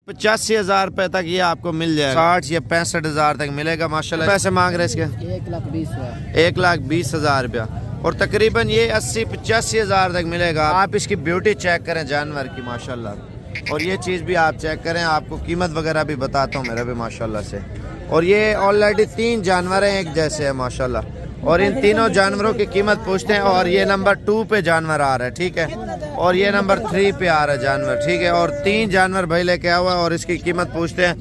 85,000 रुपए तक ये आपको मिल जाएगा। 60 या 65,000 तक मिलेगा माशाल्लाह। पैसे मांग रहे इसके 1,20,000 रुपया और तकरीबन ये 80-85,000 तक मिलेगा। आप इसकी ब्यूटी चेक करें जानवर की माशाल्लाह, और ये चीज़ भी आप चेक करें, आपको कीमत वगैरह भी बताता हूँ मेरा भी माशाल्लाह से। और ये ऑलरेडी 3 जानवर हैं एक जैसे है माशाल्लाह, और इन तीनों जानवरों की कीमत पूछते हैं। और ये नंबर 2 पे जानवर आ रहा है, ठीक है, और ये नंबर 3 पे आ रहा है जानवर, ठीक है। और 3 जानवर भाई लेके आया हुआ है और इसकी कीमत पूछते हैं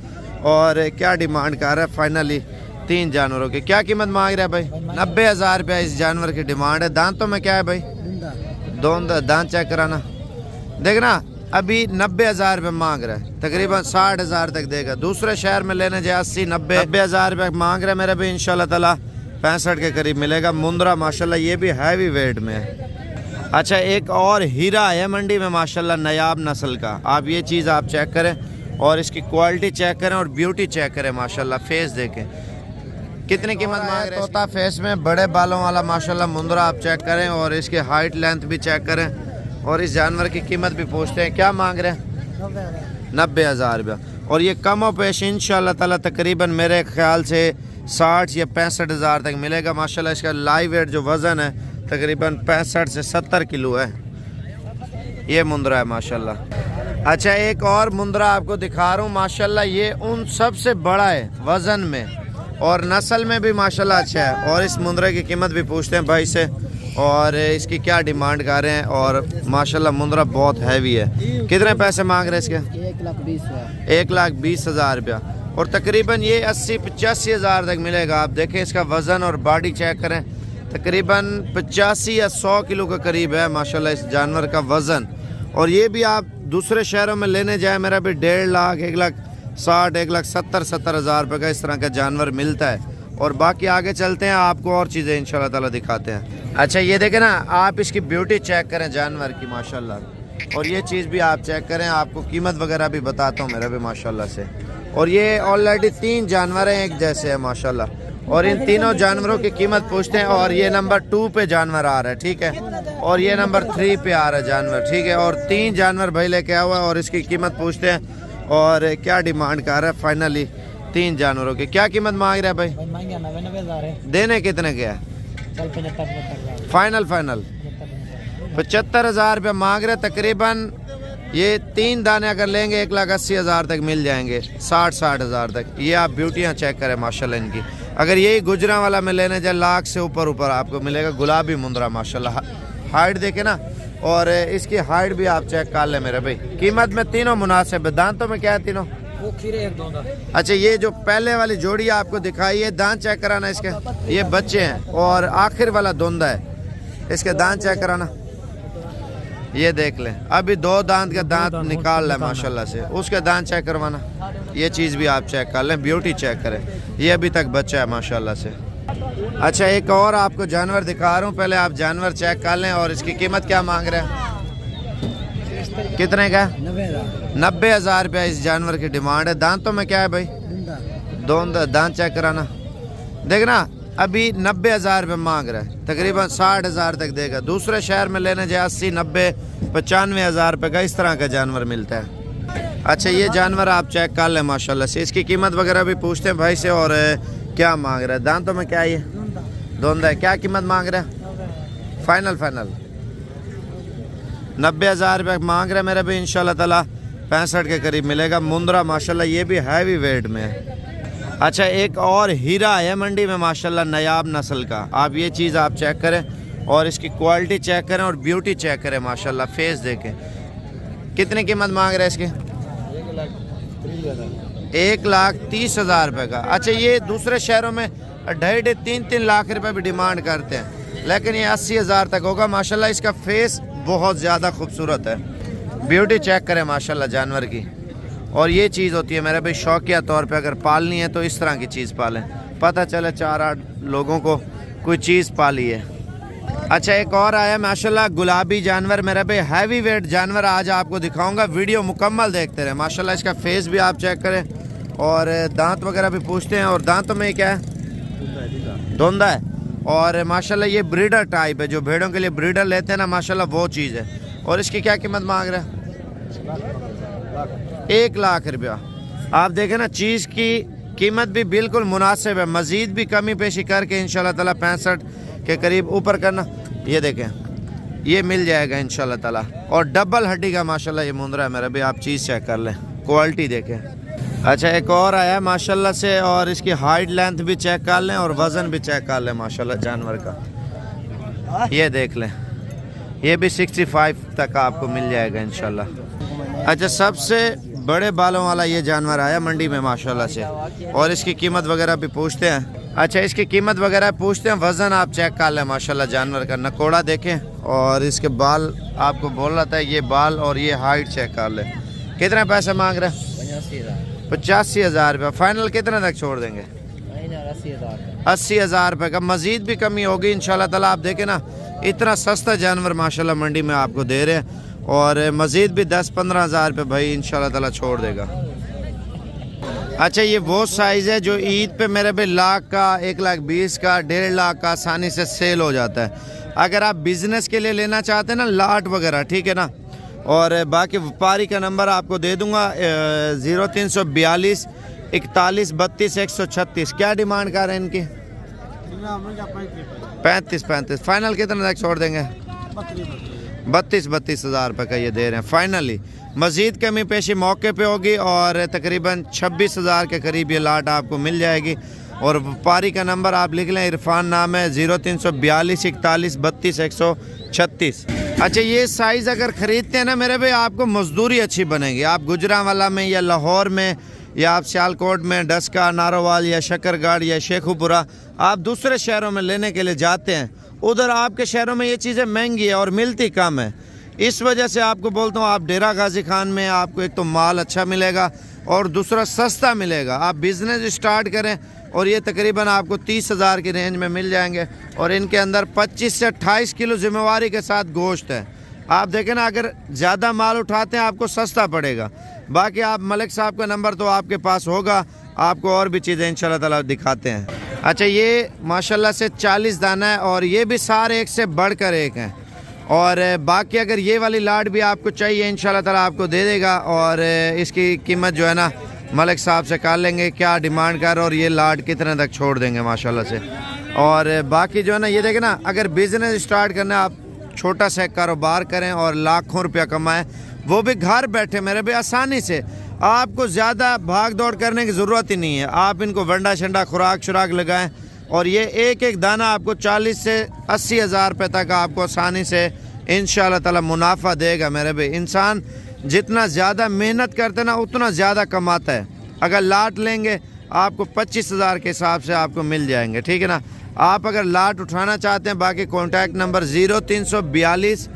और क्या डिमांड कर रहा है। फाइनली 3 जानवरों की क्या कीमत मांग रहा है भाई? 90,000 रुपया इस जानवर की डिमांड है। दांतों में क्या है भाई? दांत चेक कराना, देखना अभी 90,000 रुपये मांग रहा है, तकरीबन 60,000 तक देगा। दूसरे शहर में लेने जाए 80-90,000 रुपये मांग रहा है मेरा भी। इंशाल्लाह ताला 65 के करीब मिलेगा। मुंद्रा माशाल्लाह ये भी हैवी वेट में है। अच्छा, एक और हीरा है मंडी में माशाल्लाह नायाब नस्ल का। आप ये चीज़ आप चेक करें और इसकी क्वालिटी चेक करें और ब्यूटी चेक करें माशाल्लाह। फेस देखें कितनी कीमत मांग रहे हैं। तोता फेस में बड़े बालों वाला माशाल्लाह मुंद्रा आप चेक करें और इसके हाइट लेंथ भी चेक करें और इस जानवर की कीमत भी पूछते हैं। क्या मांग रहे हैं? 90,000 रुपया। और ये कम पेश इंशाल्लाह ताला तकरीबन मेरे ख्याल से 60 या 65,000 तक मिलेगा माशाल्लाह। इसका लाइव वेट जो वज़न है तकरीबन 65 से 70 किलो है। ये मुंद्रा है माशाल्लाह। अच्छा, एक और मुंद्रा आपको दिखा रहा हूँ माशाल्लाह। ये उन सबसे बड़ा है वज़न में और नस्ल में भी माशाल्लाह अच्छा है। और इस मुंद्रे की कीमत भी पूछते हैं भाई से और इसकी क्या डिमांड कर रहे हैं। और माशाल्लाह मुंद्रा बहुत हैवी है। कितने पैसे मांग रहे हैं इसके? 1,20,000 रुपया और तकरीबन ये 80-85,000 तक मिलेगा। आप देखें इसका वज़न और बॉडी चेक करें, तकरीबन 85 या 100 किलो के करीब है माशाल्लाह इस जानवर का वज़न। और ये भी आप दूसरे शहरों में लेने जाए मेरा भी 1.5 लाख, 1,60,000, 1,70,000 रुपये का इस तरह का जानवर मिलता है। और बाकी आगे चलते हैं, आपको और चीज़ें इंशाल्लाह ताला दिखाते हैं। अच्छा, ये देखें ना, आप इसकी ब्यूटी चेक करें जानवर की माशाल्लाह, और ये चीज़ भी आप चेक करें, आपको कीमत वगैरह भी बताता हूँ मेरा भी माशाल्लाह से। और ये ऑलरेडी 3 जानवर हैं एक जैसे है माशाल्लाह, और इन तीनों जानवरों की कीमत पूछते हैं। और ये नंबर 2 पे जानवर आ रहा है, ठीक है, और ये नंबर 3 पे आ रहा है जानवर, ठीक है। और 3 जानवर भाई लेके आया हुआ है और इसकी कीमत पूछते हैं और क्या डिमांड कर रहा है। फाइनली 3 जानवरों की क्या कीमत मांग रहा है भाई? 90,000 है। देने कितने के है? 75,000 फाइनल 75,000 रुपये मांग रहे। तकरीबन ये 3 दाने अगर लेंगे 1,80,000 तक मिल जाएंगे, 60-60,000 तक। ये आप ब्यूटियाँ चेक करें माशाल्लाह इनकी। अगर यही गुजरा वाला में लेने जाए लाख से ऊपर आपको मिलेगा। गुलाबी मुंद्रा माशाल्लाह, हाइट देखे ना, और इसकी हाइट भी आप चेक कर ले मेरे भाई। कीमत में तीनों मुनासिब है। दांतों में क्या है तीनों? वो खीरे एक दोंदा। अच्छा, ये जो पहले वाली जोड़ी आपको दिखाई है, दांत चेक कराना इसके, ये बच्चे हैं, और आखिर वाला दोंदा है। इसके दांत चेक कराना, ये देख लें, अभी 2 दांत का दांत निकाल रहा है माशाल्लाह से। उसके दांत चेक करवाना, ये चीज़ भी आप चेक कर लें, ब्यूटी चेक करें। ये अभी तक बच्चा है माशाल्लाह से। अच्छा, एक और आपको जानवर दिखा रहा हूँ, पहले आप जानवर चेक कर लें। और इसकी कीमत क्या मांग रहे हैं? कितने का? 90,000 रुपया इस जानवर की डिमांड है। दांतों में क्या है भाई? दांत चेक कराना, देखना अभी 90,000 रुपये मांग रहा है, तकरीबन 60,000 तक देगा। दूसरे शहर में लेने जाए 80-90-95,000 रुपये का इस तरह का जानवर मिलता है। अच्छा, ये जानवर आप चेक कर लें माशाल्लाह से। इसकी कीमत वगैरह भी पूछते हैं भाई से और क्या मांग रहा है। दांतों में क्या है? ये दोंदा है। क्या कीमत मांग रहा है? फाइनल 90,000 रुपये मांग रहा है मेरा भी। इंशाल्लाह ताला 65 के करीब मिलेगा। मुंद्रा माशाल्लाह ये भी हैवी वेट में है। अच्छा, एक और हीरा है मंडी में माशाल्लाह नायाब नस्ल का। आप ये चीज़ आप चेक करें और इसकी क्वालिटी चेक करें और ब्यूटी चेक करें माशाल्लाह। फेस देखें कितनी कीमत मांग रहे हैं इसके? 1,30,000 रुपये का। अच्छा, ये दूसरे शहरों में 2.5-3 लाख रुपए भी डिमांड करते हैं, लेकिन ये 80,000 तक होगा माशाल्लाह। इसका फेस बहुत ज़्यादा खूबसूरत है। ब्यूटी चेक करें माशाल्लाह जानवर की। और ये चीज़ होती है मेरे भाई, शौकिया तौर पे अगर पालनी है तो इस तरह की चीज़ पालें, पता चले 4-8 लोगों को कोई चीज़ पाली है। अच्छा, एक और आया माशाल्लाह गुलाबी जानवर मेरे भाई, हैवी वेट जानवर आज आपको दिखाऊंगा। वीडियो मुकम्मल देखते रहे माशाल्लाह। इसका फेस भी आप चेक करें और दांत वगैरह भी पूछते हैं। और दांतों में क्या है? धुंधा है। और माशाल्लाह ये ब्रीडर टाइप है, जो भेड़ों के लिए ब्रीडर लेते हैं ना माशाल्लाह, वो चीज़ है। और इसकी क्या कीमत मांग रहे हैं? 1 लाख रुपया। आप देखें ना, चीज़ की कीमत भी बिल्कुल मुनासिब है। मज़ीद भी कमी पेशी करके इंशाल्लाह ताला 65 के करीब ऊपर करना। ये देखें, ये मिल जाएगा इंशाल्लाह ताला। और डबल हड्डी का माशाल्लाह ये मुंदरा है मेरा भी। आप चीज़ चेक कर लें, क्वालिटी देखें। अच्छा, एक और आया है माशाल्लाह से, और इसकी हाइट लेंथ भी चेक कर लें और वज़न भी चेक कर लें माशाल्लाह जानवर का। ये देख लें, ये भी 65 तक आपको मिल जाएगा इंशाल्लाह। अच्छा, सबसे बड़े बालों वाला ये जानवर आया मंडी में माशाल्लाह से, और इसकी कीमत वगैरह भी पूछते हैं। अच्छा, इसकी कीमत वगैरह पूछते हैं। वज़न आप चेक कर लें माशाल्लाह जानवर का। नकोड़ा देखें, और इसके बाल आपको बोल रहा था, ये बाल और ये हाइट चेक कर लें। कितना पैसा मांग रहे हैं? 85,000 रुपये। फाइनल कितने तक छोड़ देंगे? 80,000 रुपये का। मज़ीद भी कमी होगी इंशाल्लाह ताला। आप देखें ना, इतना सस्ता जानवर माशाल्लाह मंडी में आपको दे रहे हैं, और मज़ीद भी 10-15 हज़ार रुपये भाई इंशाल्लाह ताला छोड़ देगा। अच्छा, ये वो साइज़ है जो ईद पे मेरे पे लाख का, 1,20,000 का, 1.5 लाख का आसानी से सेल हो जाता है। अगर आप बिज़नेस के लिए लेना चाहते हैं ना, लाट वगैरह, ठीक है ना। और बाकी व्यापारी का नंबर आपको दे दूंगा, 0342 41 32 136। क्या डिमांड कर रहे हैं इनकी? 35। फाइनल कितने तक छोड़ देंगे? 32 हज़ार रुपये का ये दे रहे हैं फाइनली। मज़ीद कमी पेशी मौके पे होगी, और तकरीबन 26,000 के करीब ये लाट आपको मिल जाएगी। और व्यापारी का नंबर आप लिख लें, इरफान नाम है, 0342 41 32 136। अच्छा, ये साइज़ अगर ख़रीदते हैं ना मेरे भाई, आपको मजदूरी अच्छी बनेगी। आप गुजरांवाला में या लाहौर में या आप सियालकोट में, डस्का, नारोवाल या शकरगढ़ या शेखुपुरा, आप दूसरे शहरों में लेने के लिए जाते हैं, उधर आपके शहरों में ये चीज़ें महंगी है और मिलती कम है। इस वजह से आपको बोलता हूँ, आप डेरा गाजी खान में आपको एक तो माल अच्छा मिलेगा और दूसरा सस्ता मिलेगा। आप बिज़नेस स्टार्ट करें, और ये तकरीबन आपको 30,000 की रेंज में मिल जाएंगे। और इनके अंदर 25 से 28 किलो ज़िम्मेवारी के साथ गोश्त है। आप देखें ना, अगर ज़्यादा माल उठाते हैं आपको सस्ता पड़ेगा। बाकी आप मलिक साहब का नंबर तो आपके पास होगा, आपको और भी चीज़ें इंशाल्लाह ताला दिखाते हैं। अच्छा, ये माशाल्लाह से 40 दाना है, और ये भी सारे एक से बढ़कर एक हैं। और बाकी अगर ये वाली लाट भी आपको चाहिए इंशाल्लाह ताला आपको दे देगा। और इसकी कीमत जो है ना, मलिक साहब से कर लेंगे क्या डिमांड कर, और ये लाट कितने तक छोड़ देंगे माशाल्लाह से। और बाकी जो है ना, ये देखें ना, अगर बिज़नेस स्टार्ट करना है, आप छोटा सा कारोबार करें और लाखों रुपया कमाएं, वो भी घर बैठे मेरे भी आसानी से। आपको ज़्यादा भाग दौड़ करने की ज़रूरत ही नहीं है। आप इनको वंडा शंडा खुराक शुराक लगाएं, और ये एक एक दाना आपको 40 से 80 हज़ार रुपये तक आपको आसानी से इंशाल्लाह ताला मुनाफा देगा मेरे भाई। इंसान जितना ज़्यादा मेहनत करते ना, उतना ज़्यादा कमाता है। अगर लाट लेंगे आपको 25,000 के हिसाब से आपको मिल जाएंगे, ठीक है ना। आप अगर लाट उठाना चाहते हैं, बाकी कॉन्टैक्ट नंबर 0342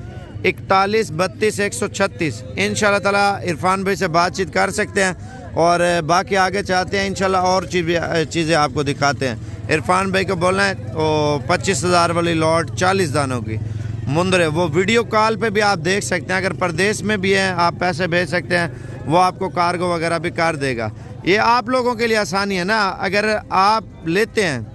41 32 136। इंशाल्लाह ताला इरफान भाई से बातचीत कर सकते हैं। और बाकी आगे चाहते हैं इंशाल्लाह और चीज़ें आपको दिखाते हैं। इरफान भाई को बोलना है, वो 25,000 वाली लॉट 40 दानों की मुंदरे, वो वीडियो कॉल पे भी आप देख सकते हैं। अगर परदेश में भी हैं, आप पैसे भेज सकते हैं, वो आपको कार्गो वगैरह भी कर देगा। ये आप लोगों के लिए आसानी है ना। अगर आप लेते हैं,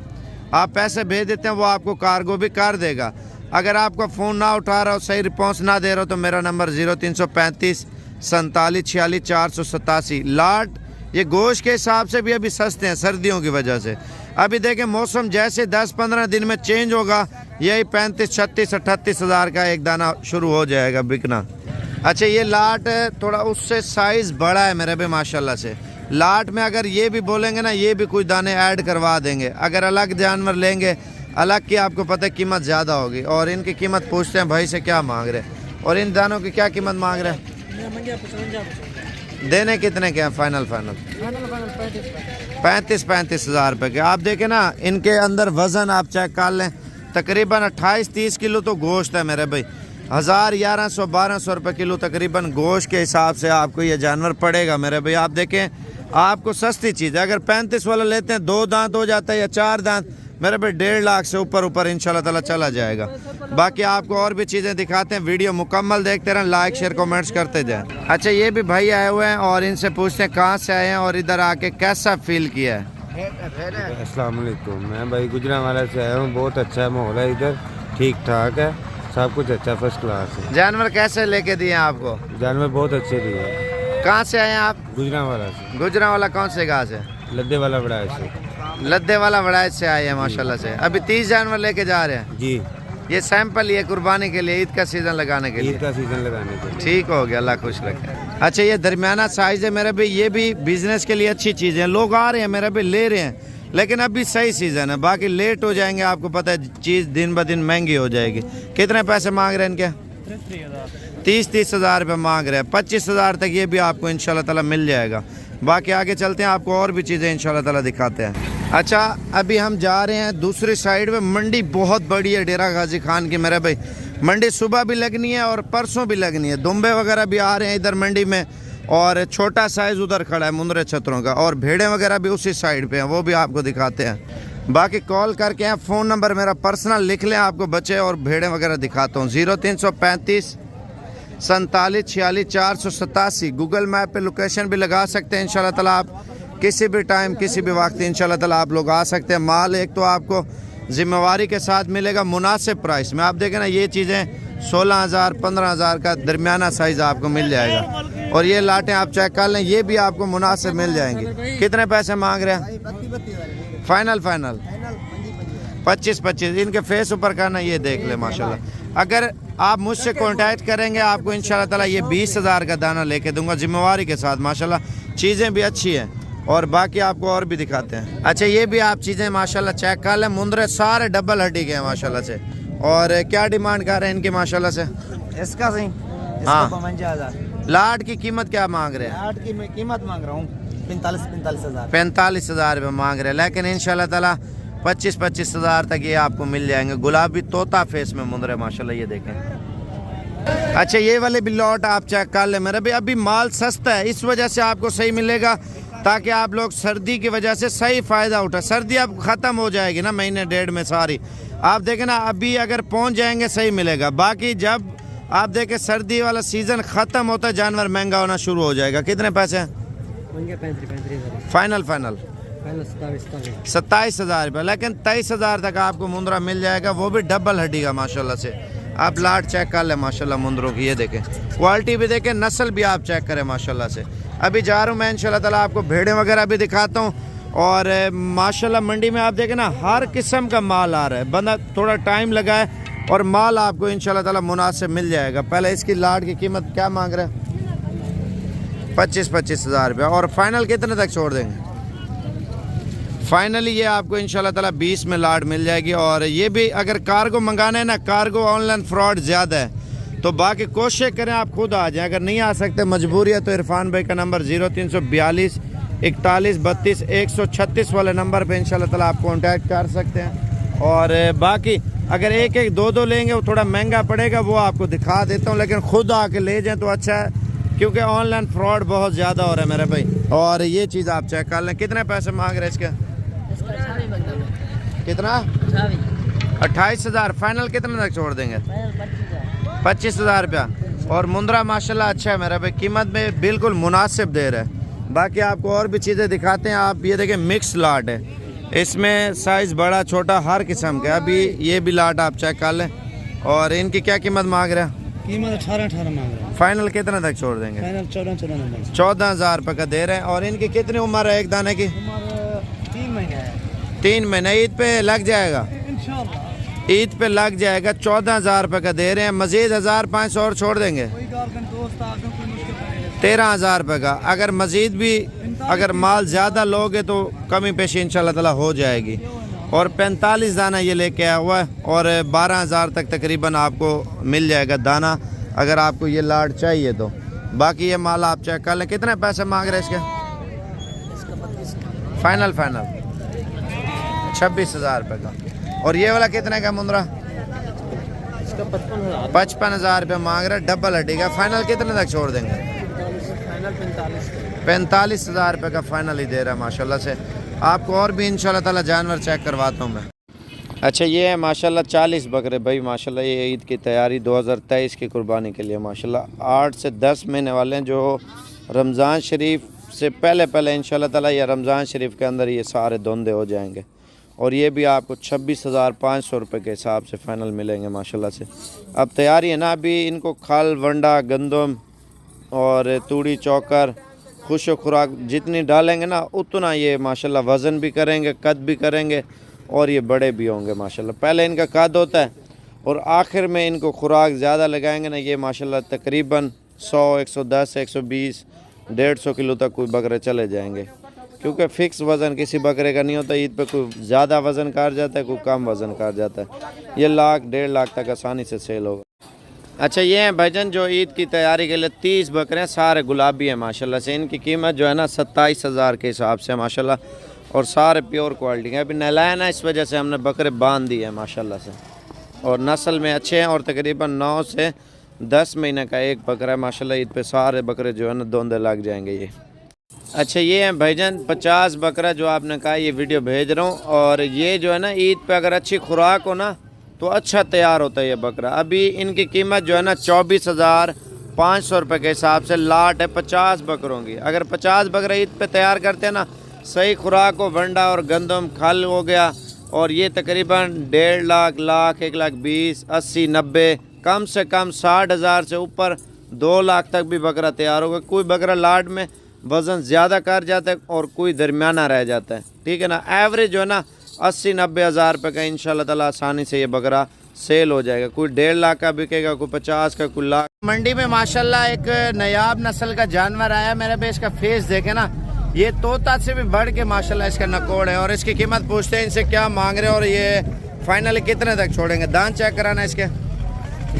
आप पैसे भेज देते हैं, वो आपको कार्गो भी कर देगा। अगर आपका फ़ोन ना उठा रहा हो, सही रिस्पॉन्स ना दे रहा हो, तो मेरा नंबर 0335 47 46 487। लाट ये गोश्त के हिसाब से भी अभी सस्ते हैं सर्दियों की वजह से। अभी देखें, मौसम जैसे 10-15 दिन में चेंज होगा, यही 35 36 38 हज़ार का एक दाना शुरू हो जाएगा बिकना। अच्छा, ये लाट थोड़ा उससे साइज़ बड़ा है मेरे भी माशाल्लाह से। लाट में अगर ये भी बोलेंगे ना, ये भी कुछ दाने ऐड करवा देंगे। अगर अलग जानवर लेंगे, अलग की आपको पता है कीमत ज़्यादा होगी। और इनकी कीमत पूछते हैं भाई से क्या मांग रहे हैं, और इन दानों की क्या कीमत मांग रहे हैं? देने कितने के हैं फाइनल? 35 हज़ार रुपये के। आप देखें ना, इनके अंदर वज़न आप चेक कर लें, तकरीबन 28-30 किलो तो गोश्त है मेरे भाई। 1000-1100-1200 रुपये किलो तकरीबन गोश्त के हिसाब से आपको ये जानवर पड़ेगा मेरे भाई। आप देखें, आपको सस्ती चीज़ है। अगर 35 वाला लेते हैं, 2 दांत हो जाता है या 4 दांत, मेरे भाई 1.5 लाख से ऊपर इंशाल्लाह ताला चला जाएगा। बाकी आपको और भी चीज़ें दिखाते हैं, वीडियो मुकम्मल देखते रहें, लाइक शेयर कमेंट्स करते जाएं। अच्छा, ये भी भाई आए हुए हैं, और इनसे पूछते हैं कहाँ से आए हैं और इधर आके कैसा फील किया है। अस्सलाम वालेकुम, मैं भाई गुजरांवाला से आया हूँ। बहुत अच्छा माहौल है इधर, ठीक ठाक है, सब कुछ अच्छा, फर्स्ट क्लास है। जानवर कैसे लेके दिए आपको? जानवर बहुत अच्छे दिए। कहाँ से आए हैं आप? गुजरांवाला से। गुजरांवाला कौन से गाँव से? लद्दे वाला बड़ा है लद्दे वाला वड़ाइच से आए हैं माशाल्लाह से। अभी 30 जानवर लेके जा रहे हैं। जी। ये सैंपल ये कुर्बानी के लिए, ईद का सीजन लगाने के लिए। ईद का सीजन लगाने के लिए। ठीक हो गया, अल्लाह खुश रखे। अच्छा, ये दरमियाना साइज है मेरे भाई, ये भी बिजनेस के लिए अच्छी चीज़ है। लोग आ रहे हैं मेरे भाई, ले रहे हैं, लेकिन अभी सही सीजन है। बाकी लेट हो जाएंगे, आपको पता है चीज़ दिन ब दिन महंगी हो जाएगी। कितने पैसे मांग रहे हैं इनके? 30 हज़ार रुपये मांग रहे हैं। 25 हज़ार तक ये भी आपको इंशाल्लाह ताला मिल जाएगा। बाकी आगे चलते हैं, आपको और भी चीज़ें इंशाल्लाह ताला दिखाते हैं। अच्छा, अभी हम जा रहे हैं दूसरी साइड में। मंडी बहुत बड़ी है डेरा गाजी खान की मेरे भाई। मंडी सुबह भी लगनी है और परसों भी लगनी है। दुम्बे वगैरह भी आ रहे हैं इधर मंडी में, और छोटा साइज़ उधर खड़ा है मुंदरे छतरों का, और भेड़ें वगैरह भी उसी साइड पे हैं, वो भी आपको दिखाते हैं। बाकी कॉल करके हैं, फ़ोन नंबर मेरा पर्सनल लिख लें, आपको बच्चे और भेड़ें वगैरह दिखाता हूँ। 0335 47 46 487। गूगल मैप पे लोकेशन भी लगा सकते हैं इंशाल्लाह ताला। आप किसी भी टाइम किसी भी वक्त इंशाल्लाह ताला आप लोग आ सकते हैं। माल एक तो आपको जिम्मेवारी के साथ मिलेगा मुनासिब प्राइस में। आप देखें ना, ये चीज़ें 16,000 15,000 का दरमियाना साइज़ आपको मिल जाएगा। और ये लाटें आप चेक कर लें, ये भी आपको मुनासिब मिल जाएंगी। कितने पैसे मांग रहे हैं? फाइनल 25। इनके फेस ऊपर करना, ये देख ले माशाल्लाह। अगर आप मुझसे कांटेक्ट करेंगे, आपको इंशाल्लाह ताला ये 20 हज़ार का दाना लेके दूंगा जिम्मेवारी के साथ। माशाल्लाह चीज़ें भी अच्छी हैं, और बाकी आपको और भी दिखाते हैं। अच्छा, ये भी आप चीज़ें माशाल्लाह चेक कर लें। मुंदरे सारे डबल हड्डी के हैं माशाल्लाह से। और क्या डिमांड कर रहे हैं इनकी माशाल्लाह से? इसका सही, हाँ। 52,000। लाट की कीमत क्या मांग रहे हैं? लाट की मैं कीमत मांग रहा हूँ 45 हज़ार। 45 हज़ार रुपये मांग रहे हैं, लेकिन इंशाल्लाह ताला 25 हज़ार तक ये आपको मिल जाएंगे। गुलाबी तोता फेस में मुंदरे माशाल्लाह, ये देखें। अच्छा, ये वाले भी लॉट आप चेक कर लें मेरे भाई। अभी माल सस्ता है, इस वजह से आपको सही मिलेगा, ताकि आप लोग सर्दी की वजह से सही फ़ायदा उठा। सर्दी अब ख़त्म हो जाएगी ना, महीने डेढ़ में सारी। आप देखें ना, अभी अगर पहुंच जाएंगे सही मिलेगा। बाकी जब आप देखें सर्दी वाला सीज़न ख़त्म होता है, जानवर महंगा होना शुरू हो जाएगा। कितने पैसे? 35 फाइनल 27 हज़ार रुपये, लेकिन 23 हज़ार तक आपको मुंदरा मिल जाएगा, वो भी डबल हड्डी का माशाल्लाह से। आप लाट चेक कर लें माशाल्लाह मुंदरों की, ये देखें क्वालिटी भी देखें, नस्ल भी आप चेक करें माशाल्लाह से। अभी जा रहा हूँ मैं इंशाल्लाह ताला, आपको भेड़ें वगैरह भी दिखाता हूँ। और माशाल्लाह मंडी में आप देखें ना, हर किस्म का माल आ रहा है। बंदा थोड़ा टाइम लगाए और माल आपको इंशाल्लाह ताला मुनासिब मिल जाएगा। पहले इसकी लाट की कीमत क्या मांग रहे हैं? 25 हज़ार रुपये। और फाइनल कितने तक छोड़ देंगे? फाइनली ये आपको इंशाल्लाह ताला 20 में लाट मिल जाएगी। और ये भी अगर कार्गो मंगाना है ना, कार्गो ऑनलाइन फ्रॉड ज़्यादा है, तो बाकी कोशिश करें आप खुद आ जाएं। अगर नहीं आ सकते, मजबूरी है, तो इरफान भाई का नंबर 0342 41 32 136 वाले नंबर पे इंशाल्लाह ताला आप कांटेक्ट कर सकते हैं। और बाकी अगर एक एक दो लेंगे, वो थोड़ा महंगा पड़ेगा, वो आपको दिखा देता हूँ, लेकिन खुद आके ले जाएँ तो अच्छा है, क्योंकि ऑनलाइन फ्रॉड बहुत ज़्यादा हो रहा है मेरे भाई। और ये चीज़ आप चेक कर लें। कितने पैसे मांग रहे हैं इसके? कितना? 28 हज़ार। फाइनल कितने तक छोड़ देंगे? 25 हज़ार रुपया। और मुंदरा माशाल्लाह अच्छा है मेरा भाई, कीमत में बिल्कुल मुनासिब दे रहा है। बाकी आपको और भी चीज़ें दिखाते हैं। आप ये देखें, मिक्स लाट है, इसमें साइज़ बड़ा छोटा हर किस्म का। अभी ये भी लाट आप चेक कर लें। और इनकी क्या कीमत मांग रहे हैं? कीमत 18 मांग रहा है। फाइनल कितने तक छोड़ देंगे? फाइनल 14 14 हज़ार रुपये का दे रहे हैं। और इनकी कितनी उम्र है एक दाने की? 3 महीने है। 3 महीने। ईद पे लग जाएगा, इंशाल्लाह ईद पे लग जाएगा। 14 हज़ार रुपये का दे रहे हैं। मज़ीद 1500 और छोड़ देंगे, 13 हज़ार रुपये का। अगर मज़ीद भी अगर माल ज़्यादा लोगे तो कमी पेशी इंशाल्लाह ताला हो जाएगी। और 45 दाना ये लेके आया हुआ है, और 12 हज़ार तक तकरीबन आपको मिल जाएगा दाना, अगर आपको ये लाट चाहिए तो। बाकी ये माल आप चेक कर लें। कितने पैसे मांग रहे हैं इसके? फाइनल 26 हज़ार रुपये का। और ये वाला कितने का मुंदरा? 55 हज़ार रुपये मांग रहे हैं, डबल हड्डी का। फाइनल कितने तक छोड़ देंगे? 45 हज़ार रुपये का फाइनल ही दे रहा है माशाल्लाह से। आपको और भी इंशाल्लाह ताला जानवर चेक करवाता हूँ मैं। अच्छा, ये है माशाल्लाह 40 बकरे भाई माशाल्लाह। ये ईद की तैयारी 2023 की कुर्बानी के लिए माशाल्लाह 8 से 10 महीने वाले हैं, जो रमज़ान शरीफ से पहले इंशाल्लाह ताला या रमज़ान शरीफ के अंदर ये सारे धुंधे हो जाएंगे। और ये भी आपको 26,500 रुपये के हिसाब से फ़ाइनल मिलेंगे माशाल्लाह से। अब तैयारी है ना, अभी इनको खल वंडा गंदम और तूड़ी चौकर खुश खुराक जितनी डालेंगे ना उतना ये माशाल्लाह वज़न भी करेंगे, कद भी करेंगे और ये बड़े भी होंगे माशाल्लाह। पहले इनका कद होता है और आखिर में इनको खुराक ज़्यादा लगाएंगे ना, ये माशाल्लाह तकरीबन 100, 110, 120, 150 किलो तक कोई बकरे चले जाएंगे, क्योंकि फ़िक्स वज़न किसी बकरे का नहीं होता। ईद पे कोई ज़्यादा वज़न कर जाता है, कोई कम वज़न कर जाता है। ये 1 लाख 1.5 लाख तक आसानी से सेल होगा। अच्छा, ये हैं भाईजान जो ईद की तैयारी के लिए 30 बकरे हैं, सारे गुलाबी हैं माशाल्लाह से। इनकी कीमत जो है ना 27,000 के हिसाब से माशाल्लाह, और सारे प्योर क्वालिटी हैं। अभी नहलाया ना, इस वजह से हमने बकरे बांध दिए हैं माशाल्लाह से, और नस्ल में अच्छे हैं। और तकरीबन 9 से 10 महीने का एक बकरा है माशाल्लाह। ईद पे सारे बकरे जो है ना दोंदे लग जाएंगे ये। अच्छा, ये हैं भाईजान 50 बकरा जो आपने कहा, ये वीडियो भेज रहा हूँ। और ये जो है ना ईद पे अगर अच्छी खुराक हो ना तो अच्छा तैयार होता है ये बकरा। अभी इनकी कीमत जो है ना 24,500 रुपये के हिसाब से लाट है 50 बकरों की। अगर 50 बकरा ईद पे तैयार करते हैं ना, सही खुराक हो, वंडा और गंदम खल हो गया, और ये तकरीबन 1.5 लाख, 1,20,000, 80, 90, कम से कम 60,000 से ऊपर 2 लाख तक भी बकरा तैयार होगा। कोई बकरा लाट में वज़न ज़्यादा कर जाता है और कोई दरमियाना रह जाता है, ठीक है ना। एवरेज जो है ना 80-90 हज़ार रुपये का इंशाल्लाह ताला आसानी से ये बकरा सेल हो जाएगा। कोई 1.5 लाख का बिकेगा, कोई 50 का, कोई लाख। मंडी में माशाल्लाह एक नायाब नस्ल का जानवर आया मेरे पे। इसका फेस देखे ना, ये तोता से भी बढ़ के माशाल्लाह इसका नकोड़ है। और इसकी कीमत पूछते हैं इनसे क्या मांग रहे हैं और ये फाइनली कितने तक छोड़ेंगे। दांत चेक कराना इसके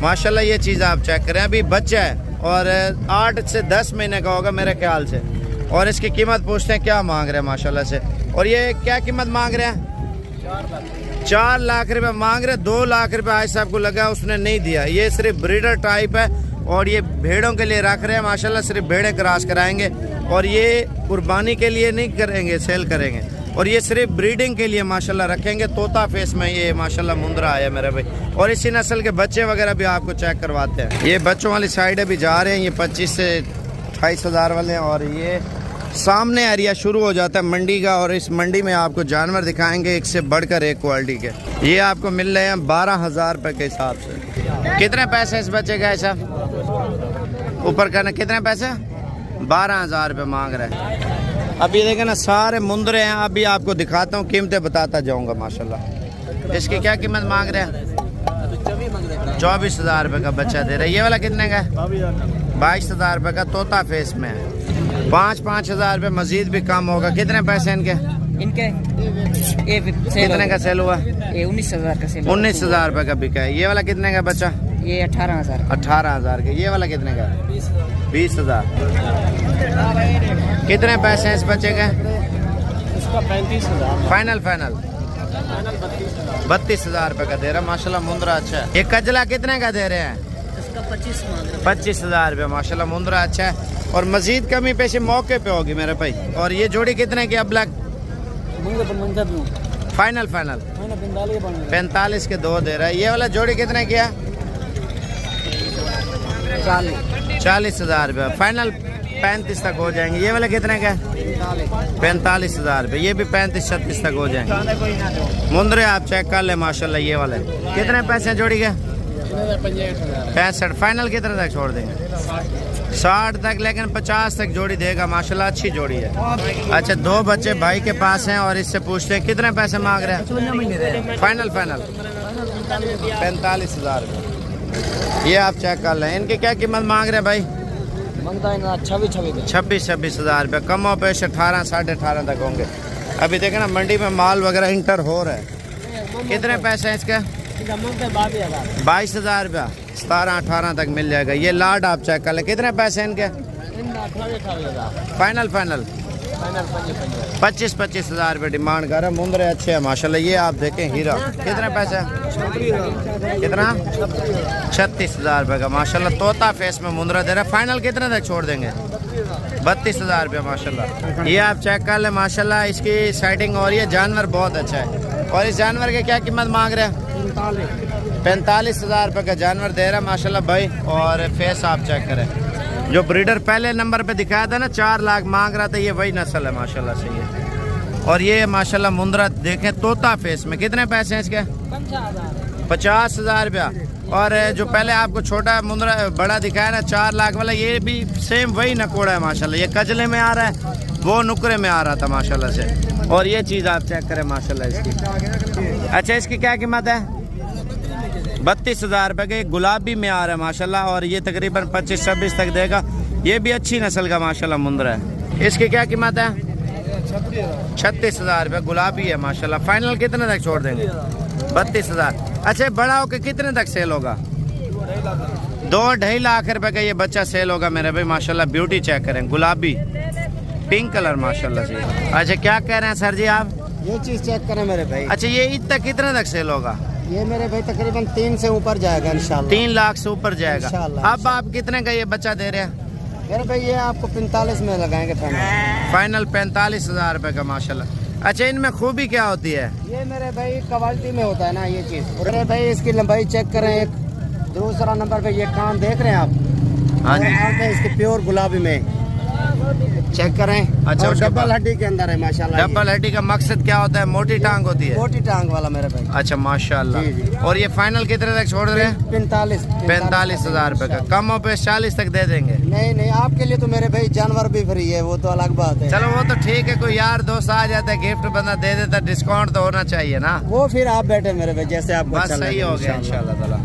माशाल्लाह, ये चीज़ आप चेक करें। अभी बच्चा है और 8 से 10 महीने का होगा मेरे ख्याल से। और इसकी कीमत पूछते हैं क्या मांग रहे हैं माशाल्लाह से। और ये क्या कीमत मांग रहे हैं? 4 लाख रुपए मांग रहे। 2 लाख रुपए आज साहब को लगा, उसने नहीं दिया। ये सिर्फ ब्रीडर टाइप है और ये भेड़ों के लिए रख रहे हैं माशाल्लाह। सिर्फ भेड़ें क्रॉस कराएंगे और ये कुर्बानी के लिए नहीं करेंगे, सेल करेंगे। और ये सिर्फ ब्रीडिंग के लिए माशाल्लाह रखेंगे। तोता फेस में ये माशाल्लाह मुंद्रा आया मेरा भाई। और इसी नस्ल के बच्चे वगैरह भी आपको चेक करवाते हैं। ये बच्चों वाली साइड अभी जा रहे हैं, ये 25 से 28 हज़ार वाले हैं। और ये सामने एरिया शुरू हो जाता है मंडी का, और इस मंडी में आपको जानवर दिखाएंगे एक से बढ़कर एक क्वालिटी के। ये आपको मिल रहे हैं 12,000 रुपये के हिसाब से। कितने पैसे इस बच्चे का ऐसा ऊपर करना, कितने पैसे? 12,000 रुपये मांग रहे हैं। अब ये देखें ना, सारे मुंदरे हैं। अभी आपको दिखाता हूँ, कीमतें बताता जाऊँगा माशाल्लाह। इसकी क्या कीमत मांग रहे हैं? 24,000 रुपये का बच्चा दे रहे हैं। ये वाला कितने का है? 22,000 रुपये का तोता फेस में है। 5-5 हज़ार रुपये मजीद भी कम होगा। कितने पैसे इनके? कितने का सेल हुआ? 19,000 का सेल। 19,000 रुपये का बिका है। ये वाला कितने का बच्चा? ये 18,000। 18,000 का। ये वाला कितने का? 20,000। कितने पैसे हैं इस बच्चे के? इसका 35,000 फाइनल 32,000 रुपये का दे रहा है माशाल्लाह। मुंद्रा अच्छा है। ये कजला कितने का दे रहे हैं? इसका 25,000 रुपये माशाल्लाह। मुंद्रा अच्छा है और मजीद कमी पेशी मौके पे होगी मेरे भाई। और ये जोड़ी कितने की? अब लग फाइनल 45 के 2 दे रहा है। ये वाला जोड़ी कितने की है? 40,000 रुपये। फाइनल 35 तक हो जाएंगे। ये वाले कितने का? 45,000 रुपये। ये भी 35-36 तक हो जाएंगे। मुंद्रे आप चेक कर ले माशाल्लाह। ये वाले कितने पैसे जोड़ी के? 65। फाइनल कितने तक छोड़ देंगे? 60 तक, लेकिन 50 तक जोड़ी देगा माशाल्लाह। अच्छी जोड़ी है। अच्छा, 2 बच्चे भाई के पास हैं और इससे पूछते हैं कितने पैसे मांग रहे हैं? फाइनल 45,000 रुपये। ये आप चेक कर लें। इनकी क्या कीमत मांग रहे हैं भाई? 26 हज़ार रुपये। कम हो पेश 18, 18.5 तक होंगे। अभी देखें ना, मंडी में माल वगैरह इंटर हो रहा है। कितने पैसे हैं इसके? 22,000 रुपया। 17-18 तक मिल जाएगा। ये लाड आप चेक कर लें। कितने पैसे हैं इनके? फाइनल 25 हज़ार रुपये डिमांड कर रहे हैं। मुंदरे अच्छे हैं माशाल्लाह। ये आप देखें हीरा। कितने पैसे? कितना? 36,000 रुपये का माशाल्लाह। तोता फेस में मुंदरा दे रहा है। फाइनल कितने तक छोड़ देंगे? 32,000 रुपये माशाल्लाह। ये आप चेक कर लें माशाल्लाह। इसकी सेटिंग हो रही है। जानवर बहुत अच्छा है। और इस जानवर की क्या कीमत मांग रहे हैं? 45,000 रुपये का जानवर दे रहा है माशाल्लाह भाई। और फेस आप चेक करें। जो ब्रीडर पहले नंबर पे दिखाया था ना, 4 लाख मांग रहा था, ये वही नस्ल है माशाल्लाह से ये। और ये माशाल्लाह मुंद्रा देखें तोता फेस में। कितने पैसे हैं इसके? 50,000 रुपया। और जो पहले आपको छोटा मुंद्रा बड़ा दिखाया ना 4 लाख वाला, ये भी सेम वही नकोड़ा है माशाल्लाह। ये कजले में आ रहा है, वो नुकरे में आ रहा था माशाल्लाह से। और ये चीज़ आप चेक करें माशाल्लाह इसकी। अच्छा, इसकी क्या कीमत है? 32,000 रुपये के। गुलाबी में आ रहा है माशाल्लाह, और ये तकरीबन 25-26 तक देगा। ये भी अच्छी नस्ल का माशाल्लाह मुंद्रा है। इसकी क्या कीमत है? 36,000 रुपये। गुलाबी है माशाल्लाह। फाइनल कितने तक छोड़ देंगे? 32,000। अच्छा, बड़ा होकर कितने तक सेल होगा? 2-2.5 लाख रुपए का ये बच्चा सेल होगा मेरे भाई माशाल्लाह। ब्यूटी चेक करें, गुलाबी पिंक कलर माशाल्लाह से। अच्छा, क्या कह रहे हैं सर जी आप? ये चीज चेक करें मेरे भाई। अच्छा, ये इतना कितने तक सेल होगा? ये मेरे भाई तकरीबन 3 से ऊपर जाएगा इंशाल्लाह। 3 लाख से ऊपर जाएगा। इंशाल्लाह। अब आप कितने का ये बच्चा दे रहे हैं? मेरे भाई ये आपको 45 में लगाएंगे फाइनल 45,000 रुपए का माशाल्लाह। अच्छा, इनमें खूबी क्या होती है? ये मेरे भाई क्वालिटी में होता है ना ये चीज। मेरे भाई इसकी लंबाई चेक करें। एक दूसरा नंबर पे ये कान देख रहे हैं आप? हाँ जी। इसके प्योर गुलाबी में चेक करें। अच्छा, और उसके डबल हड्डी के अंदर है माशाल्लाह। डबल हड्डी का मकसद क्या होता है? मोटी टांग होती है। मोटी टांग वाला मेरे भाई। अच्छा माशाल्लाह। जी, जी। और ये फाइनल कितने तक छोड़ रहे हैं? 45,000 रुपए का। कम हो पे 40 तक दे देंगे। नहीं, आपके लिए तो मेरे भाई जानवर भी फ्री है, वो तो अलग बात है। चलो वो तो ठीक है, कोई यार दोस्त आ जाता है, गिफ्ट बंदा दे देता, डिस्काउंट तो होना चाहिए ना। वो फिर आप बैठे मेरे भाई, जैसे आपको बस अच्छा सही लगे हो गया इंशाल्लाह ताला।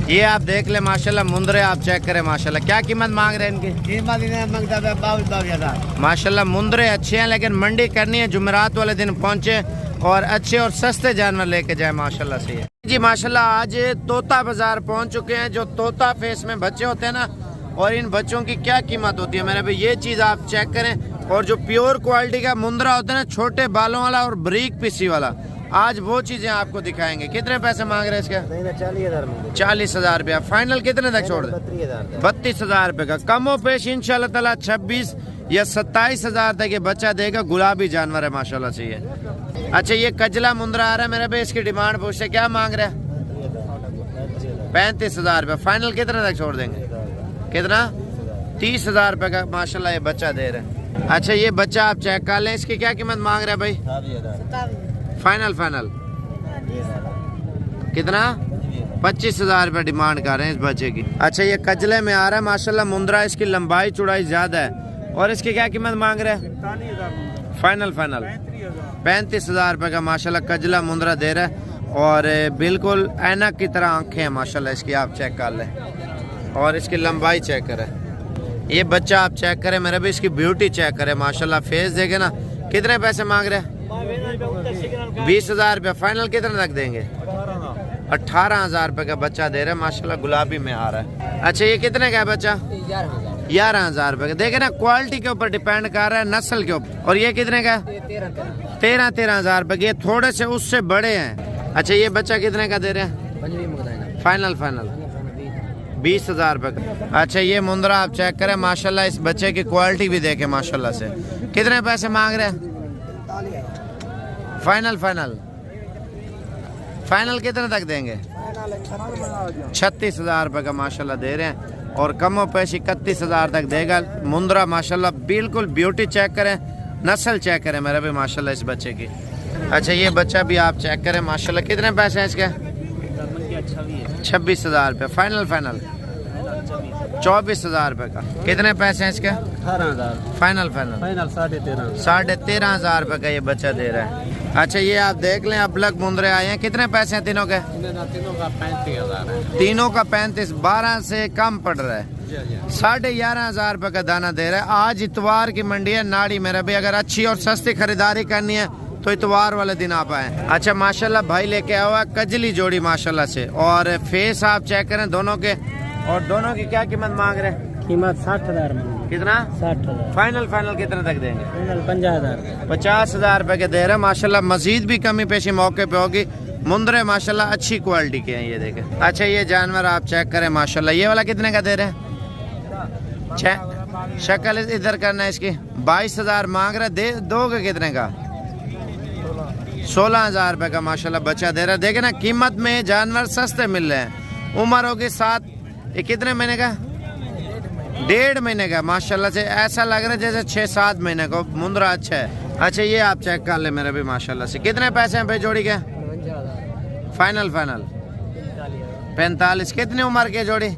ये आप देख ले माशाल्लाह मुंद्रे, आप चेक करें माशाल्लाह। क्या कीमत मांग रहे हैं इनकी? कीमत इन्हें मांगता है 22,000। माशाल्लाह मुंद्रे अच्छे हैं, लेकिन मंडी करनी है, जुमेरात वाले दिन पहुंचे और अच्छे और सस्ते जानवर लेके जाए माशाल्लाह से। जी माशाल्लाह, आज तोता बाजार पहुंच चुके हैं। जो तोता फेस में बच्चे होते हैं ना, और इन बच्चों की क्या कीमत होती है मेरे भाई, ये चीज़ आप चेक करें। और जो प्योर क्वालिटी का मुंद्रा होता है ना, छोटे बालों वाला और बरीक पीसी वाला, आज वो चीजें आपको दिखाएंगे। कितने पैसे मांग रहे हैं इसके? 40,000 रुपया। फाइनल कितने तक छोड़ दे? 32,000 रुपये का। कमो पेश इंशाल्लाह ताला 26 या 27,000 तक ये बच्चा देगा। गुलाबी जानवर है माशाल्लाह से ये। अच्छा, ये कजला मुंद्रा आ रहा है मेरे भाई, इसकी डिमांड पूछते क्या मांग रहे हैं? 35,000 रुपये। फाइनल कितने तक छोड़ देंगे? कितना? 30,000 रुपये का माशाल्लाह ये बच्चा दे रहे हैं। अच्छा, ये बच्चा आप चेक कर लें, इसकी क्या कीमत मांग रहे हैं भाई? फाइनल कितना? 25,000 रुपये डिमांड कर रहे हैं इस बच्चे की। अच्छा, ये कजले में आ रहा है माशाल्लाह मुंद्रा, इसकी लंबाई चौड़ाई ज्यादा है। और इसकी क्या कीमत मांग रहे हैं? फाइनल 35,000 रुपये का माशाल्लाह कजला मुंद्रा दे रहा है। और बिल्कुल ऐनक की तरह आंखें हैं माशाल्लाह इसकी, आप चेक कर लें। और इसकी लंबाई चेक करें। ये बच्चा आप चेक करें मेरे भी, इसकी ब्यूटी चेक करें माशाल्लाह। फेस देखे ना। कितने पैसे मांग रहे हैं? 20,000 रुपये। फाइनल कितने तक देंगे? 18,000 रुपये का बच्चा दे रहे हैं माशाल्लाह, गुलाबी में आ रहा है। अच्छा, ये कितने का है बच्चा? 11,000 रुपये का। देखे ना, क्वालिटी के ऊपर डिपेंड कर रहा है, नस्ल के ऊपर। और ये कितने का? 13,000 रुपये के। ये थोड़े से उससे बड़े हैं। अच्छा, ये बच्चा कितने का दे रहे हैं? फाइनल 20,000 रुपये का। अच्छा, ये मुंद्रा आप चेक करें माशाल्लाह, इस बच्चे की क्वालिटी भी देखें माशाल्लाह से। कितने पैसे मांग रहे हैं? फाइनल कितने तक देंगे? 36,000 रुपये का माशाल्लाह दे रहे हैं। और कमो पेश 31,000 तक देगा। मुंद्रा माशाल्लाह बिल्कुल ब्यूटी चेक करें, नस्ल चेक करें मेरे भी माशाल्लाह इस बच्चे की। अच्छा, ये बच्चा भी आप चेक करें माशाल्लाह। कितने पैसे हैं इसके? 26,000 रुपये। फाइनल 24,000 रुपये का। कितने पैसे हैं इसके? 18,000। फाइनल 13,500 रुपये का ये बच्चा दे रहा है। अच्छा, ये आप देख लें, अब लग मुंद्रे आए हैं। कितने पैसे हैं तीनों के? तीनों का 35,000 है। तीनों का 35, 12 से कम पड़ रहा है। 11,500 रुपये का दाना दे रहा है। आज इतवार की मंडी है नाड़ी मेरा भी, अगर अच्छी और सस्ती खरीदारी करनी है तो इतवार वाले दिन आप आए। अच्छा, माशाल्लाह भाई लेके आया हुआ कजली जोड़ी माशाल्लाह से। और फेस आप चेक करें दोनों के। और दोनों की क्या कीमत मांग रहे हैं? कीमत 60,000 कितना? 60,000। फाइनल कितने तक देंगे? 50,000। 50,000 रुपए के दे रहे हैं माशाल्लाह। मजीद भी कमी पेशी मौके पे होगी। मुंद्रे माशाल्लाह अच्छी क्वालिटी के हैं ये देखें। अच्छा, ये जानवर आप चेक करें माशाल्लाह। ये वाला कितने का दे रहे हैं? शक्ल इधर करना है इसकी। 22,000 मांग रहे, दे दोगे कितने का? 16,000 रुपए का माशाल्लाह बच्चा दे रहा है। देखे ना, कीमत में जानवर सस्ते मिल रहे हैं। उम्र होगी 7, ये कितने महीने का? 1.5 महीने का माशाल्लाह से। ऐसा लग रहा है जैसे 6-7 महीने को। मुंद्रा अच्छा है। अच्छा, ये आप चेक कर ले मेरे भी माशाल्लाह से। कितने पैसे हैं भाई जोड़ी के? फाइनल 45। कितनी उम्र के जोड़ी?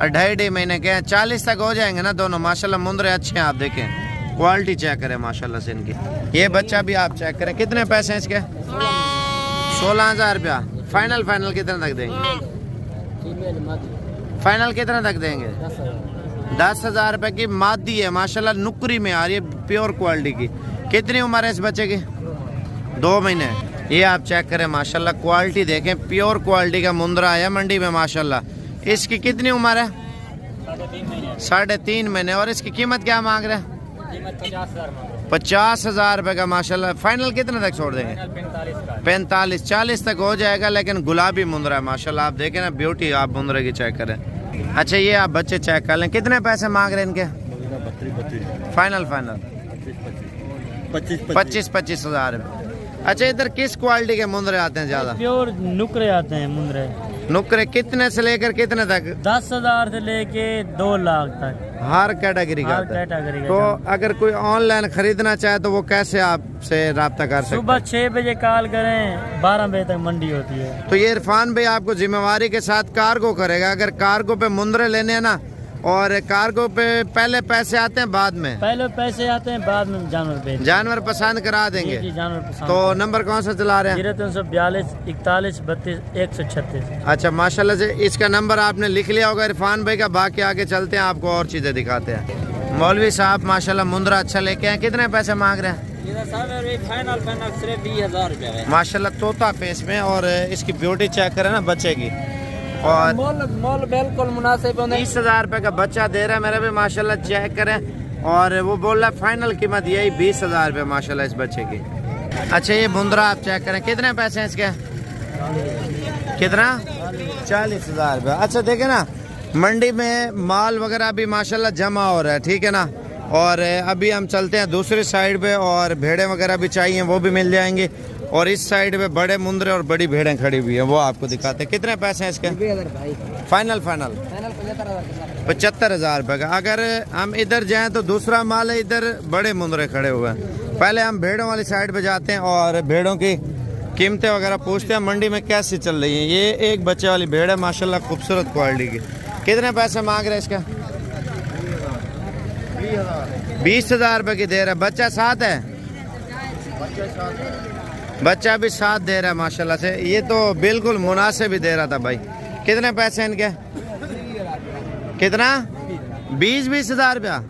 2.5 महीने के हैं। 40 तक हो जाएंगे ना दोनों। माशाल्लाह मुंदरे अच्छे हैं, आप देखें क्वालिटी चेक करें माशाल्लाह से इनकी। ये बच्चा भी आप चेक करें। कितने पैसे हैं इसके? 16,000 रुपया। फाइनल कितने तक देंगे? फाइनल कितने तक देंगे? 10,000 रुपए की मादी है माशाल्लाह, नुकरी में आ रही है, प्योर क्वालिटी की। कितनी उम्र है इस बच्चे की? 2 महीने। ये आप चेक करें माशाल्लाह, क्वालिटी देखें, प्योर क्वालिटी का मुंदरा आया मंडी में माशाल्लाह। इसकी कितनी उम्र है? 3.5 महीने। और इसकी कीमत क्या मांग रहे हैं? 50,000 रुपए का माशाल्लाह। फाइनल कितने तक छोड़ देंगे? 45। 40 तक हो जाएगा, लेकिन गुलाबी मुंदरा है माशाल्लाह, आप देखें ना ब्यूटी, आप मुंदरे की चेक करें। अच्छा ये आप बच्चे चेक कर लें। कितने पैसे मांग रहे हैं इनके? फाइनल 25,000 रुपये। अच्छा इधर किस क्वालिटी के मुंदरे आते हैं ज्यादा? प्योर नुकरे आते हैं मुंदरे। नुकरे कितने से लेकर कितने तक? 10,000 से लेके 2 लाख तक, हर कैटेगरी का हर आता है। कैटेगरी का। तो अगर कोई ऑनलाइन खरीदना चाहे तो वो कैसे आपसे राब्ता कर सकते सुबह हैं? 6 बजे कॉल करें, 12 बजे तक मंडी होती है। तो ये इरफान भाई आपको जिम्मेवारी के साथ कार्गो करेगा। अगर कार्गो पे मुंदरे लेने हैं ना, और कार्गो पे पहले पैसे आते हैं बाद में? पहले पैसे आते हैं, बाद में जानवर बेचते जानवर पसंद करा हैं। देंगे। जी, जानवर पसंद। तो नंबर कौन सा चला रहे हैं? 0342 41 32 136। अच्छा माशाल्लाह से इसका नंबर आपने लिख लिया होगा इरफान भाई का। बाकी आगे चलते हैं, आपको और चीजें दिखाते हैं। मौलवी साहब माशाल्लाह मुंदरा अच्छा लेके आए। कितने पैसे मांग रहे हैं? फाइनल सिर्फ 20,000 रुपया माशाल्लाह तोता फेस में। और इसकी ब्यूटी चेक करें ना बच्चे की। और मोल बिल्कुल मुनासिब। 20,000 रुपए का बच्चा दे रहा है मेरा भी माशाल्लाह, चेक करें। और वो बोल रहा है फाइनल कीमत यही 20,000 रुपये माशाल्लाह इस बच्चे की। अच्छा ये मुंदरा आप चेक करें। कितने पैसे हैं इसके? कितना? 40,000 रुपये। अच्छा देखे ना, मंडी में माल वगैरह भी माशाल्लाह जमा हो रहा है, ठीक है ना। और अभी हम चलते हैं दूसरी साइड पे, और भेड़ें वगैरह भी चाहिए वो भी मिल जाएंगी। और इस साइड पे बड़े मुंदरे और बड़ी भेड़ें खड़ी हुई हैं, वो आपको दिखाते हैं। कितने पैसे हैं इसके? फाइनल 75,000 रुपये का। अगर हम इधर जाएं तो दूसरा माल है, इधर बड़े मुंदरे खड़े हुए हैं। पहले हम भेड़ों वाली साइड पे जाते हैं और भेड़ों की कीमतें वगैरह पूछते हैं मंडी में कैसी चल रही है। ये एक बच्चे वाली भेड़ है माशाल्लाह, खूबसूरत क्वालिटी की। कितने पैसे मांग रहे हैं इसका? 20,000 रुपये की दे रहा है। बच्चा साथ है? बच्चा भी साथ दे रहा है माशाल्लाह से। ये तो बिल्कुल मुनासिब ही दे रहा था भाई। कितने पैसे इनके? कितना? 20,000 रुपया।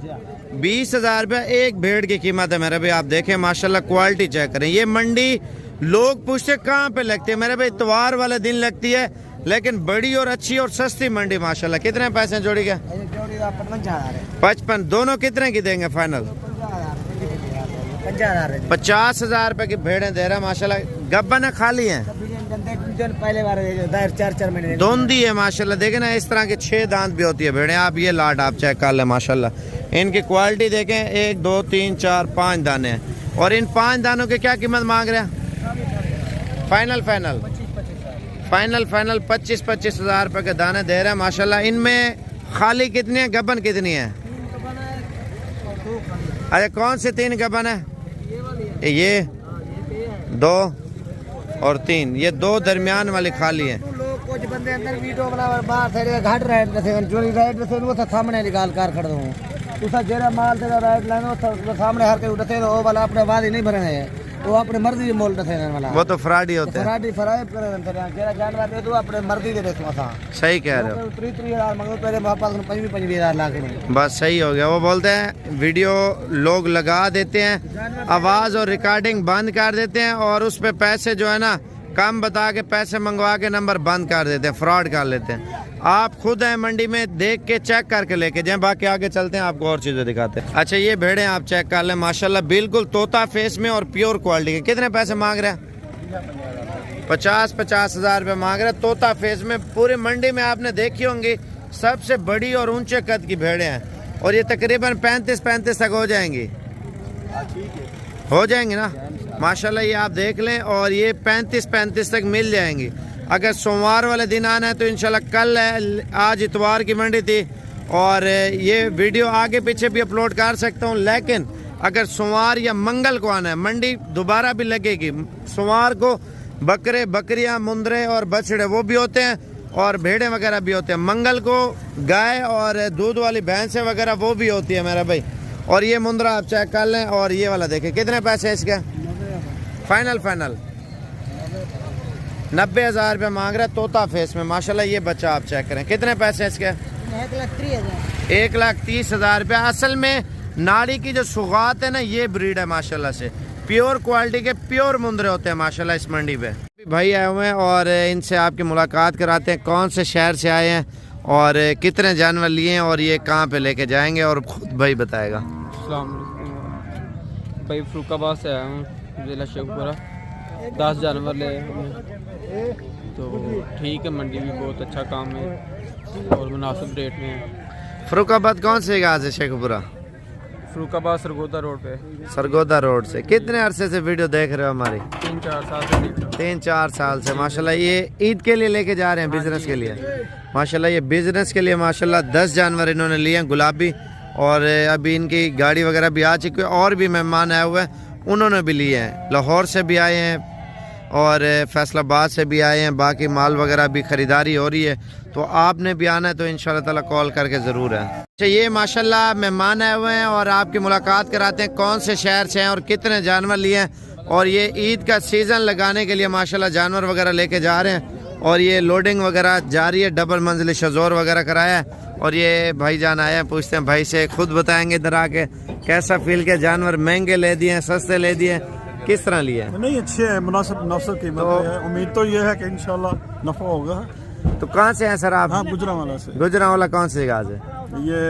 20,000 रुपया एक भेड़ की कीमत है मेरे भाई, आप देखें माशाल्लाह क्वालिटी चेक करें। ये मंडी लोग पूछते कहाँ पे लगती है मेरे भाई? इतवार वाले दिन लगती है, लेकिन बड़ी और अच्छी और सस्ती मंडी माशाल्लाह। कितने पैसे जोड़ी के? 55। दोनों कितने की देंगे फाइनल? 50,000 रुपए की भेड़ें दे रहा है माशाल्लाह। गब्बन है खाली है? पहले बार 4 महीने दोंदी है माशाल्लाह। देखे ना इस तरह के 6 दांत भी होती है भेड़ें। आप ये लाट आप चेक कर लें माशाल्लाह। इनकी क्वालिटी देखें, 1 2 3 4 5 दाने हैं। और इन 5 दानों की क्या कीमत मांग रहे हैं? फाइनल 25,000 रुपए के दाने दे रहे हैं माशाल्लाह। इनमें खाली कितनी है, गबन कितनी है? अरे कौन से 3 गबन है? ये 2 और 3, ये 2 दरमियान वाली खाली है। कुछ बंदे अंदर वीडियो बना बाहर से घाट रहे थे, जो राइट से वो सामने निकाल कर खड़ दूं। तुसा जेरा माल तेरा राइट लानो तो सामने हर के उठते तो वो वाला अपने वादे नहीं भरने है, वो अपने मर्जी से मोल रहे वाला। वो तो फ्रॉड ही होते हैं। फ्रॉड फराइब कर अंदर जेरा जानवर दे दो अपने मर्जी दे देतो असा। सही कह रहे हो। 3,000 मंगो तेरे पास 25,000 लाख में। बस सही हो गया। वो बोलते हैं वीडियो लोग लगा देते हैं, आवाज और रिकॉर्डिंग बंद कर देते हैं, और उस पे पैसे जो है ना कम बता के पैसे मंगवा के नंबर बंद कर देते हैं, फ्रॉड कर लेते हैं। आप खुद हैं मंडी में, देख के चेक करके लेके जाएं। बाकी आगे चलते हैं, आपको और चीजें दिखाते हैं। अच्छा ये भेड़ें आप चेक कर लें माशाल्लाह, बिल्कुल तोता फेस में और प्योर क्वालिटी के। कितने पैसे मांग रहे हैं? 50,000 रुपये मांग रहे हैं। तोता फेस में पूरी मंडी में आपने देखी होंगी सबसे बड़ी और ऊंचे कद की भेड़ें हैं, और ये तकरीबन 35 तक हो जाएंगी। हो जाएंगी ना माशाल्लाह। ये आप देख लें, और ये 35 तक मिल जाएंगी। अगर सोमवार वाले दिन आना है तो इंशाल्लाह कल है, आज इतवार की मंडी थी, और ये वीडियो आगे पीछे भी अपलोड कर सकता हूँ। लेकिन अगर सोमवार या मंगल को आना है, मंडी दोबारा भी लगेगी। सोमवार को बकरे, बकरियां, मुंदरे और बछड़े वो भी होते हैं और भेड़ें वगैरह भी होते हैं। मंगल को गाय और दूध वाली भैंसें वगैरह वो भी होती है मेरा भाई। और ये मुंदरा आप चेक कर लें और ये वाला देखें कितने पैसे हैं इसके? फाइनल 90,000 रुपये मांग रहा है तोता फेस में माशाल्लाह। ये बच्चा आप चेक करें कितने पैसे हैं इसके? 1,30,000 रुपये। असल में नाड़ी की जो सुगात है ना ये ब्रीड है माशाल्लाह से, प्योर क्वालिटी के प्योर मुंदरे होते हैं माशाल्लाह इस मंडी पे। भाई आए हुए हैं और इनसे आपकी मुलाकात कराते हैं, कौन से शहर से आए हैं और कितने जानवर लिए हैं और ये कहाँ पे लेके जाएंगे और खुद भाई बताएगा। भाई फरुखाबाद से आया हूँ, जिला शेखपुरा। 10 जानवर ले तो ठीक है, मंडी भी बहुत अच्छा काम है और मुनासिब रेट में है। फरुखाबाद कौन से गाँव से? शेखपुरा, फरुखाबाद सरगोदा रोड पे। सरगोदा रोड से। कितने अरसे से वीडियो देख रहे हो हमारी? 3-4 साल से देख रहा हूँ। 3-4 साल से माशाल्लाह। ये ईद के लिए लेके जा रहे हैं, बिजनेस के लिए माशाल्लाह। ये बिजनेस के लिए माशाल्लाह 10 जानवर इन्होंने लिए हैं गुलाबी, और अभी इनकी गाड़ी वगैरह भी आ चुकी है और भी मेहमान आए हुए हैं उन्होंने भी लिए हैं। लाहौर से भी आए हैं और फैसलाबाद से भी आए हैं, बाकी माल वगैरह भी ख़रीदारी हो रही है। तो आपने भी आना है तो इंशाल्लाह ताला कॉल करके ज़रूर है। अच्छा, ये माशाल्लाह मेहमान आए हुए हैं और आपकी मुलाकात कराते हैं कौन से शहर से हैं और कितने जानवर लिए हैं। और ये ईद का सीज़न लगाने के लिए माशाल्लाह जानवर वगैरह लेके जा रहे हैं और ये लोडिंग वगैरह जारी है। डबल मंजिल शजोर वगैरह कराया है और ये भाईजान आए हैं, पूछते हैं भाई से, खुद बताएंगे इधर आके कैसा फील किया। जानवर महंगे ले दिए हैं, सस्ते ले दिए हैं, किस तरह लिए? नहीं, अच्छे है, मुनासिब कीमत है। उम्मीद तो ये है कि इंशाल्लाह नफा होगा। तो कहाँ से हैं सर आप? हाँ, गुजरांवाला से। गुजरांवाला कौन से गाँव से? ये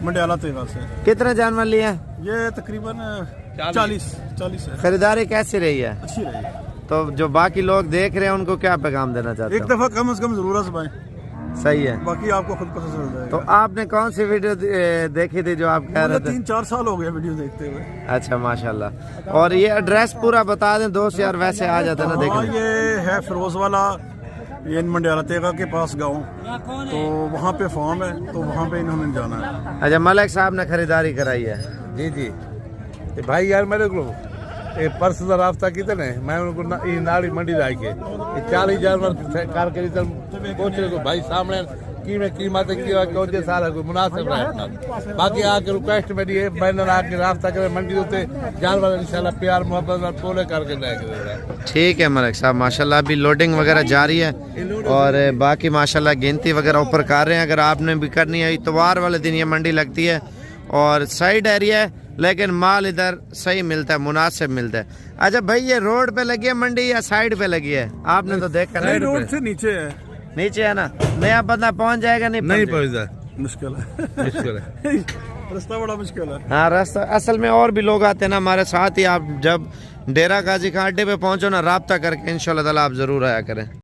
मंडियाला तेगा से। कितने जानवर लिए हैं? ये तकरीबन 40 है। खरीदारी कैसी रही है? अच्छी रही। तो जो बाकी लोग देख रहे हैं उनको क्या पैगाम देना चाहते एक हैं? दफा कम से कम जरूर आजमाएं, सही है, बाकी आपको खुद पता चल जाएगा। तो आपने कौन सी वीडियो देखी थी जो आप कह रहे थे? 3-4 साल हो गए वीडियो देखते हुए। अच्छा माशाल्लाह। और ये एड्रेस पूरा बता दें दोस्त यार, वैसे आ जाते ना देखने। ये है फिरोजवाला, ये मंडियाला तेगा के पास गाँव, तो वहाँ पे फार्म है, तो वहाँ पे इन्होंने जाना है। अच्छा, मलिक साहब ने खरीदारी कराई है? जी जी। भाई यार मेरे को परस का रास्ता कितने मैं उनको नाड़ी मंडी लाई के 40 जानवर कारकरी पूछ रहे भाई सामने की में कीमत कौन से सारा कोई मुनासिब रहे। बाकी आके रिक्वेस्ट मेरी है, मैंने आके रास्ता करे मंडी होते जानवर इंशाल्लाह प्यार मोहब्बत पोले करके लेके। ठीक है मलिक साहब, माशाल्लाह अभी लोडिंग वगैरह जारी है और बाकी माशाल्लाह गिनती वगैरह ऊपर कर रहे हैं। अगर आपने भी करनी है, इतवार वाले दिन ये मंडी लगती है और साइड एरिया है लेकिन माल इधर सही मिलता है, मुनासिब मिलता है। अच्छा भाई, ये रोड पे लगी है मंडी या साइड पे लगी है? आपने तो देखा नहीं, रोड से नीचे है। नीचे है ना, नया बंदा पहुंच जाएगा? नहीं पहुंचता, मुश्किल है। रास्ता बड़ा मुश्किल है। हाँ, रास्ता असल में और भी लोग आते हैं ना हमारे साथ ही। आप जब डेरा गाजी खान अड्डे पे पहुंचो ना, राब्ता करके इंशाल्लाह ताला आप जरूर आया करें।